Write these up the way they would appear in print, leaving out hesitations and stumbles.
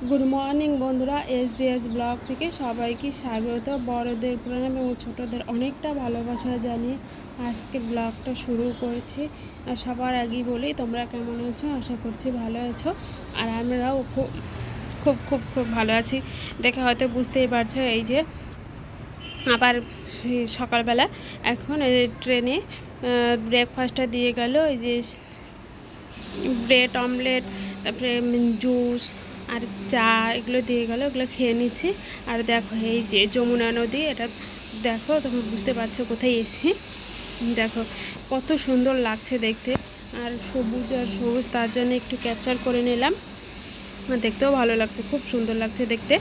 Good morning বন্ধুরা, SDS blog থেকে সবাইকে স্বাগত। বড়দের প্রণাম এবং ছোটদের অনেকটা ভালোবাসা জানিয়ে আজকে ব্লগটা শুরু করেছি। আর সবার আগেই বলি, তোমরা কেমন আছো? আশা করছি ভালো আছো। আর আমরাও খুব খুব খুব খুব ভালো আছি। দেখে হয়তো বুঝতেই পারছো, এই যে আবার সকালবেলা এখন এই ট্রেনে ব্রেকফাস্টটা দিয়ে গেল। এই যে ব্রেড অমলেট, তারপরে জুস আর চা, এগুলো দিয়ে গেলো। এগুলো খেয়ে নিচ্ছি। আর দেখো, এই যে যমুনা নদী, এটা দেখো, তুমি বুঝতে পারছো কোথায় এসে। দেখো কত সুন্দর লাগছে দেখতে, আর সবুজ আর সবুজ, তার জন্য একটু ক্যাপচার করে নিলাম। দেখতেও ভালো লাগছে, খুব সুন্দর লাগছে দেখতে।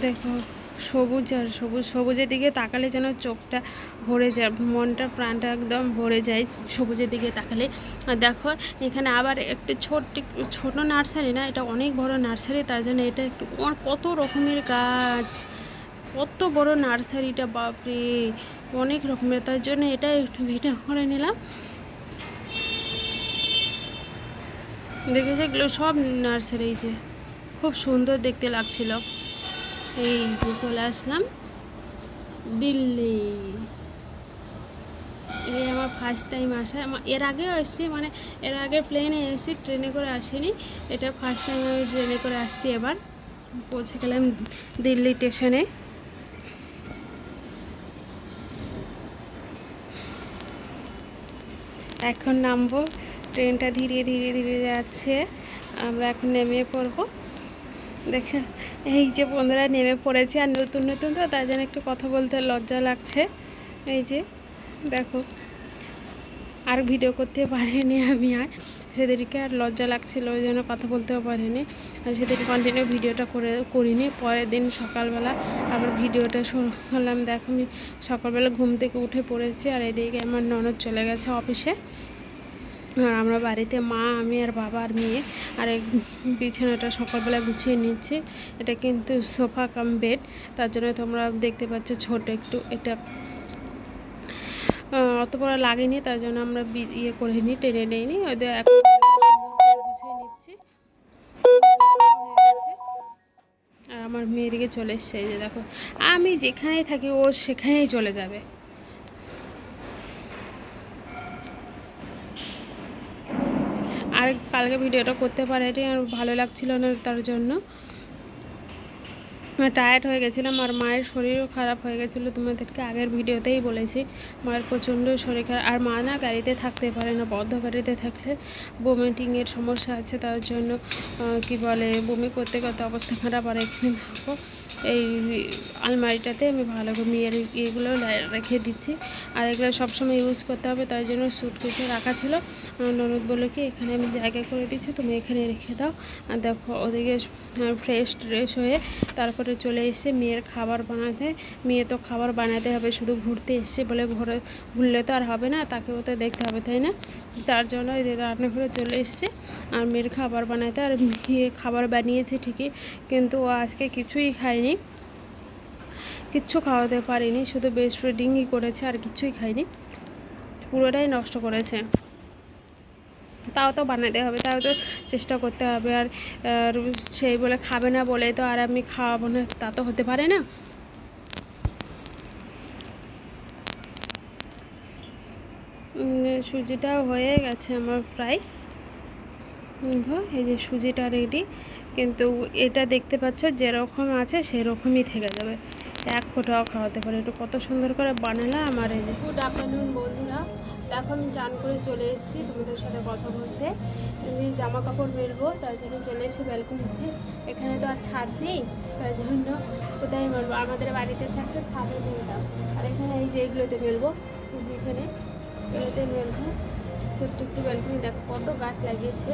দেখো সবুজ আর সবুজ, সবুজের দিকে তাকালে যেন চোখটা ভরে যায়, মনটা প্রাণটা একদম ভরে যায় সবুজের দিকে তাকালে। আর দেখো এখানে আবার একটু ছোট নার্সারি না, এটা অনেক বড় নার্সারি, তার জন্য এটা একটু কত রকমের গাছ, কত বড় নার্সারিটা, বাপরে অনেক রকমের, তার জন্য এটা একটু ভিডিও করে নিলাম। দেখেছে এগুলো সব নার্সারি, যে খুব সুন্দর দেখতে লাগছিল। এই যে চলে আসলাম দিল্লি। এই আমার ফার্স্ট টাইম আসা। এর আগেও এসেছি, মানে এর আগে প্লেনে এসেছি, ট্রেনে করে আসিনি। এটা ফার্স্ট টাইম আমি ট্রেনে করে আসছি। এবার পৌঁছে গেলাম দিল্লি স্টেশনে। এখন নামবো, ট্রেনটা ধীরে ধীরে ধীরে যাচ্ছে, আমরা এখন নেমে পড়বো। দেখে এই যে বন্ধুরা নেমে পড়েছে, আর নতুন নতুন তো, তাই জন্য একটু কথা বলতে লজ্জা লাগছে। এই যে দেখো, আর ভিডিও করতে পারিনি আমি, আর সেদিনকে আর লজ্জা লাগছিল, ওই জন্য কথা বলতেও পারিনি। আর সেদিন কন্টিনিউ ভিডিওটা করিনি। পরের দিন সকালবেলা আবার ভিডিওটা শুরু করলাম। দেখো আমি সকালবেলা ঘুম থেকে উঠে পড়েছি, আর এদিকে আমার ননদ চলে গেছে অফিসে। আর আমরা বাড়িতে মা, আমি আর বাবা আর মেয়ে। আর এই বিছানাটা সকালবেলা গুছিয়ে নিচ্ছি। এটা কিন্তু সোফা কাম বেড, তার জন্য তোমরা দেখতে পাচ্ছ ছোট একটু, এটা অত বড় লাগেনি, তার জন্য আমরা ইয়ে করে নিই, টেনে নিইনি। ওদের এখন গুছিয়ে নিচ্ছি। আর আমার মেয়েদিকে চলে এসছে, এই যে দেখো, আমি যেখানেই থাকি ও সেখানেই চলে যাবে। আর কালকে ভিডিওটা করতে পারিনি, আর ভালো লাগছিল না, তার জন্য টায়ার্ড হয়ে গেছিলাম। আর মায়ের শরীরও খারাপ হয়ে গেছিলো, তোমাদেরকে আগের ভিডিওতেই বলেছি। মায়ের প্রচণ্ড শরীর খারাপ, আর মা না গাড়িতে থাকতে পারে না, বদ্ধ গাড়িতে থাকলে বমিটিংয়ের সমস্যা আছে, তার জন্য কি বলে, বমি করতে করতে অবস্থা খারাপ। আর এখানে দেখো এই আলমারিটাতে আমি ভালো করে মেয়ের এগুলো রেখে দিচ্ছি। আর এগুলো সবসময় ইউজ করতে হবে, তাই জন্য সুটকেসে রাখা ছিল। ননদ বলে কি, এখানে আমি জায়গা করে দিচ্ছি, তুমি এখানে রেখে দাও। আর দেখো ওদিকে ফ্রেশ ট্রেশ হয়ে তারপরে চলে এসে মেয়ের খাবার বানাতে। মেয়ে তো খাবার বানাতে হবে, শুধু ঘুরতে এসছে বলে ঘুরলে তো আর হবে না, তাকেও তো দেখতে হবে, তাই না? তার জন্য রান্নাঘরে চলে এসছে আর মেয়ের খাবার বানাতে। আর মেয়ে খাবার বানিয়েছে ঠিকই, কিন্তু ও আজকে কিছুই খায়নি, কিচ্ছু খাওয়াতে পারিনি, শুধু বেস্ট ফিডিংই করেছে, আর কিছুই খায়নি, পুরোটাই নষ্ট করেছে। তাও তো বানাতে হবে, তাও তো চেষ্টা করতে হবে। আর সেই বলে খাবে না বলে তো আর আমি খাওয়াবো না, তা তো হতে পারে না। সুজিটাও হয়ে গেছে আমার প্রায়। এই যে সুজিটা রেডি, কিন্তু এটা দেখতে পাচ্ছ যেরকম আছে সেরকমই থেকে যাবে, এক ফোঁটাও খাওয়াতে পারে। একটু কত সুন্দর করে বানালাম। আমার এই যে গুড আফটারনুন বন্ধুরা, দেখো আমি চান করে চলে এসেছি তোমাদের সাথে কথা বলতে। আমি জামা কাপড় মেলবো, তার জন্য চলে এসেছি ব্যালকনিতে। এখানে তো আর ছাদ নেই, তার জন্য কোথায় মেলবো, আমাদের বাড়িতে থাকতে ছাদে মেলতাম। আর এখানে এই যে এগুলোতে মেলবো, এখানে এগুলোতে মেলবো। ছোট্ট একটু ব্যালকনি, দেখো কত গাছ লাগিয়েছে।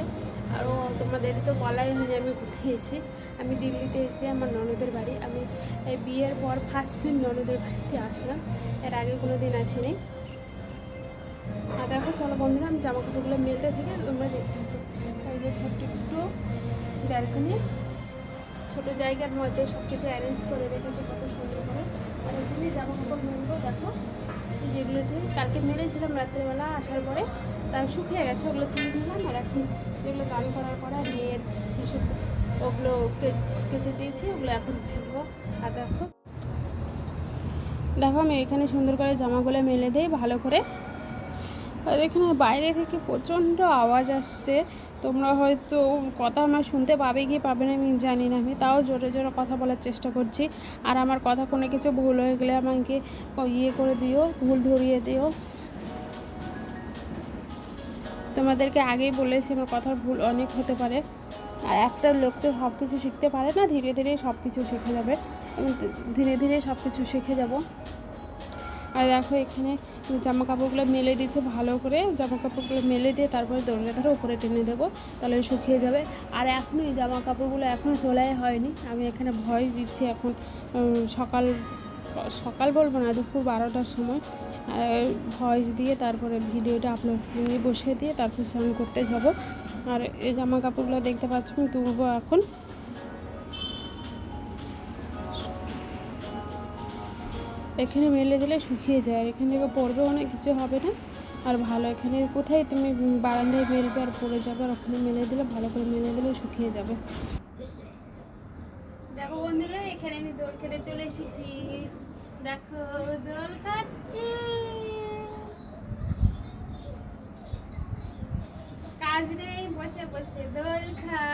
আরও তোমাদের তো বলাই হয়নি আমি কোথায় এসেছি। আমি দিল্লিতে এসে আমার ননদের বাড়ি, আমি বিয়ের পর ফার্স্ট দিন ননদের বাড়িতে আসলাম, এর আগে কোনো দিন আসিনি। আর দেখো চলো বন্ধুরা, আমি জামা কাপড়গুলো মেলতে থেকে তোমরা দেখতে থাকো। এই যে ছোট্ট একটু ব্যালকনি, ছোটো জায়গার মধ্যে সব কিছু অ্যারেঞ্জ করে রেখেছে কত সুন্দর করে। আর এখানে জামা কাপড় মেলবো, দেখো যেগুলোতে কালকে মেলেছিলাম রাত্রেবেলা আসার পরে, তার শুকিয়ে গেছে, ওগুলো তুলে নিলাম। আর এখন যেগুলো চান করার পরে আর মেয়ের কিছু ওগুলো কেচে দিয়েছি, ওগুলো এখন ফেলবো। আর দেখো দেখো আমি এখানে সুন্দর করে জামাগুলো মেলে দিই ভালো করে। আর এখানে বাইরে থেকে প্রচণ্ড আওয়াজ আসছে, তোমরা হয়তো কথা আমার শুনতে পাবে কি পাবে না আমি জানি না, আমি তাও জোরে জোরে কথা বলার চেষ্টা করছি। আর আমার কথা কোনো কিছু ভুল হয়ে গেলে আমাকে করে দিও, ভুল ধরিয়ে দিও। তোমাদেরকে আগেই বলেছি আমার কথার ভুল অনেক হতে পারে, আর একটা লোক তো সব কিছু শিখতে পারে না, ধীরে ধীরে সব কিছু শিখে যাবে, আমি ধীরে ধীরে সব কিছু শিখে যাব। আর দেখো এখানে জামা কাপড়গুলো মেলে দিচ্ছে ভালো করে, জামা কাপড়গুলো মেলে দিয়ে তারপরে দড়িটা ধরে উপরে টেনে দেবো, তাহলে শুকিয়ে যাবে। আর এখনই জামা কাপড়গুলো এখনও তোলাই হয়নি, আমি এখানে ভয়েস দিচ্ছি এখন সকাল সকাল বলবো না, দুপুর 12টার সময় ভয়েস দিয়ে তারপরে ভিডিওটা আপলোড করে বসিয়ে দিয়ে তারপর স্নান করতে যাব। আর এই জামা কাপড়গুলো দেখতে পাচ্ছ আমি তুলবো এখন। এখানে মেলে দিলে শুকিয়ে যায়, এখান থেকে পড়বেও না, কিছু হবে না। আর ভালো এখানে কোথায় তুমি বারান্দায় মেলবে আর পড়ে যাবে, আর ওখানে মেলে দিলে ভালো করে মেলে দিলে শুকিয়ে যাবে। দেখো বন্ধুরা, এখানে আমি দোল খেতে চলে এসেছি, দেখো দোল খাচ্ছি। কাজ নেই, বসে বসে দোল খা,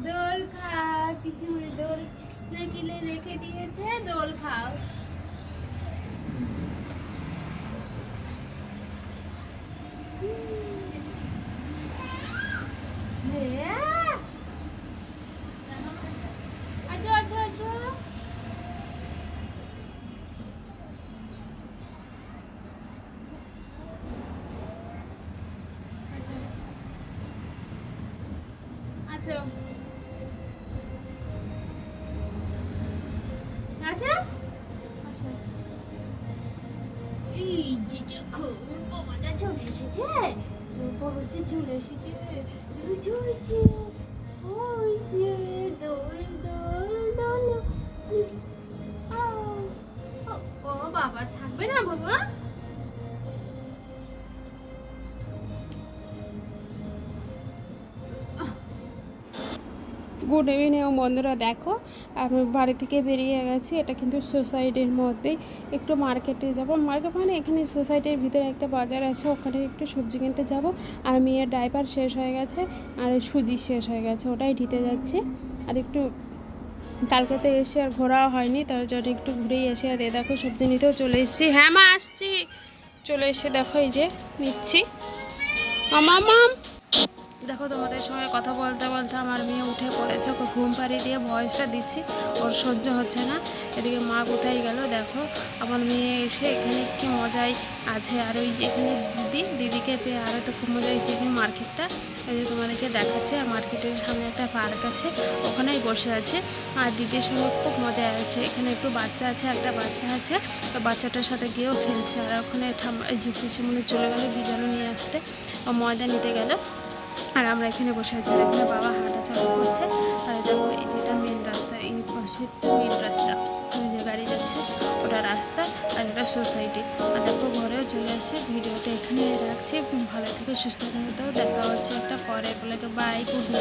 দোল খা, পিসিমণি দোল কিনে রেখে দিয়েছে, দোল খাও। আচ্ছা আচ্ছা আচ্ছা, আচ্ছা আচ্ছা আচ্ছা আচ্ছা, এই যে দেখো বাবাটা চলে এসেছে, বাবাটা চলে এসেছে, চলছে ওই যে দোল দোল দোল। ও বাবা থাকবে না বাবা। গুড ইভিনিং বন্ধুরা, দেখো আমি বাড়ি থেকে বেরিয়ে গেছি, এটা কিন্তু সোসাইটির মধ্যেই একটু মার্কেটে যাব, মার্কেট মানে এখানে সোসাইটির ভিতরে একটা বাজার আছে, ওখানে একটু সবজি কিনতে যাব। আর মেয়ের ডাইপার শেষ হয়ে গেছে আর সুজি শেষ হয়ে গেছে, ওটাই দিতে যাচ্ছি। আর একটু কালকে তো এসে আর ঘোরাও হয়নি, তার জন্য একটু ঘুরেই এসে। আর দেখো সবজি নিতেও চলে এসেছি, হ্যাঁ মা আসছি, চলে এসে দেখো এই যে নিচ্ছি। মাম দেখো তোমাদের সঙ্গে কথা বলতে বলতে আমার মেয়ে উঠে পড়েছে, ওকে ঘুম পাড়িয়ে দিয়ে ভয়েসটা দিচ্ছি, ওর সহ্য হচ্ছে না। এদিকে মা কোথায় গেল, দেখো আমার মেয়ে এসে এখানে কি মজাই আছে। আর ওই এখানে দিদিকে পেয়ে আরও তো খুব মজা হয়েছে। এখানে মার্কেটটা এই যে তোমাদেরকে দেখাচ্ছে, আর মার্কেটের সামনে একটা পার্ক আছে, ওখানেই বসে আছে। আর দিদির সঙ্গে খুব মজা আছে, এখানে একটু বাচ্চা আছে, একটা বাচ্চা আছে, তো বাচ্চাটার সাথে গিয়েও খেলছে। আর ওখানে ঝুঁকি মনে চলে গেলো কি যেন নিয়ে আসতে, ময়দা নিতে গেল। আর আমরা এখানে বসে আছি, আর এখানে বাবা হাঁটা চালু করছে। আর দেখো এই যেটা মেন রাস্তা, এই পাশে মেন রাস্তা, ওই যে গাড়ি যাচ্ছে ওটা রাস্তা, আর এটা সোসাইটি। আর দেখো ঘরেও চলে আসে। ভিডিওটা এখানে রাখছি, ভালো থেকে সুস্থ থাকতে দেখা হচ্ছে একটা পরে বলে, তো বাই, গুড নাইট।